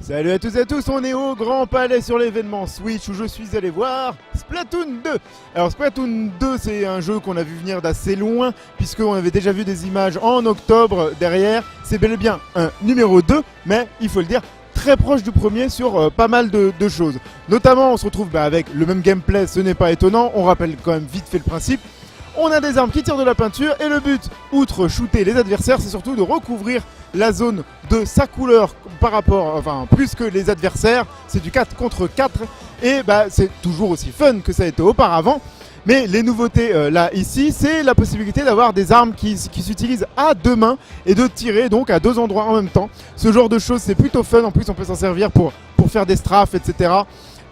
Salut à tous et à tous, on est au Grand Palais sur l'événement Switch où je suis allé voir Splatoon 2. Alors Splatoon 2 c'est un jeu qu'on a vu venir d'assez loin puisqu'on avait déjà vu des images en octobre derrière. C'est bel et bien un numéro 2 mais il faut le dire très proche du premier sur pas mal de choses. Notamment on se retrouve avec le même gameplay, ce n'est pas étonnant, on rappelle quand même vite fait le principe. On a des armes qui tirent de la peinture et le but, outre shooter les adversaires, c'est surtout de recouvrir la zone de sa couleur par rapport, plus que les adversaires. C'est du 4 contre 4 et c'est toujours aussi fun que ça a été auparavant. Mais les nouveautés là ici, c'est la possibilité d'avoir des armes qui s'utilisent à deux mains et de tirer donc à deux endroits en même temps. Ce genre de choses c'est plutôt fun, en plus on peut s'en servir pour faire des strafes, etc.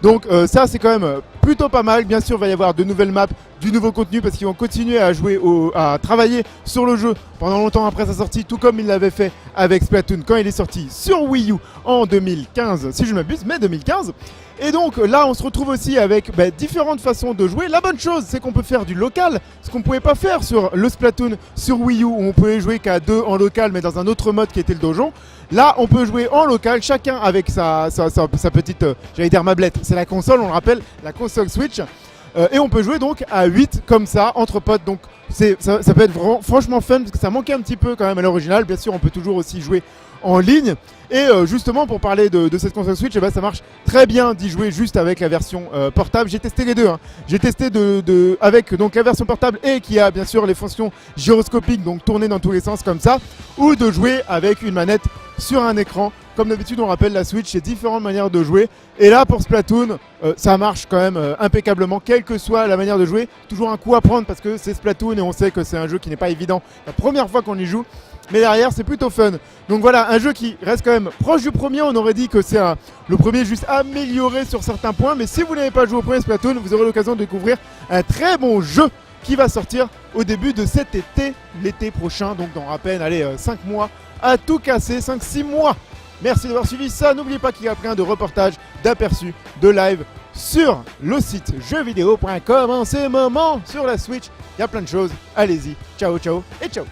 Donc ça c'est quand même plutôt pas mal. Bien sûr il va y avoir de nouvelles maps, du nouveau contenu parce qu'ils vont continuer à jouer, à travailler sur le jeu pendant longtemps après sa sortie, tout comme ils l'avaient fait avec Splatoon quand il est sorti sur Wii U en 2015, si je ne m'abuse, mai 2015. Et donc là on se retrouve aussi avec différentes façons de jouer. La bonne chose c'est qu'on peut faire du local, ce qu'on ne pouvait pas faire sur le Splatoon sur Wii U où on pouvait jouer qu'à deux en local mais dans un autre mode qui était le donjon. Là on peut jouer en local, chacun avec sa petite, j'allais dire mablette, c'est la console, on le rappelle, la console Switch. Et on peut jouer donc à 8 comme ça, entre potes, donc ça peut être franchement fun parce que ça manquait un petit peu quand même à l'original. Bien sûr on peut toujours aussi jouer en ligne. Et justement pour parler de cette console Switch, ça marche très bien d'y jouer juste avec la version portable. J'ai testé les deux, hein. J'ai testé avec donc la version portable et qui a bien sûr les fonctions gyroscopiques, donc tourner dans tous les sens comme ça, ou de jouer avec une manette sur un écran. Comme d'habitude on rappelle la Switch, c'est différentes manières de jouer. Et là pour Splatoon, ça marche quand même impeccablement, quelle que soit la manière de jouer. Toujours un coup à prendre parce que c'est Splatoon et on sait que c'est un jeu qui n'est pas évident la première fois qu'on y joue. Mais derrière c'est plutôt fun. Donc voilà, un jeu qui reste quand même proche du premier. On aurait dit que c'est le premier juste amélioré sur certains points. Mais si vous n'avez pas joué au premier Splatoon, vous aurez l'occasion de découvrir un très bon jeu qui va sortir au début de cet été, l'été prochain. Donc dans à peine 5 mois à tout casser, 5-6 mois. Merci d'avoir suivi ça. N'oubliez pas qu'il y a plein de reportages, d'aperçus, de live sur le site jeuxvideo.com en ces moments sur la Switch. Il y a plein de choses. Allez-y. Ciao, ciao et ciao.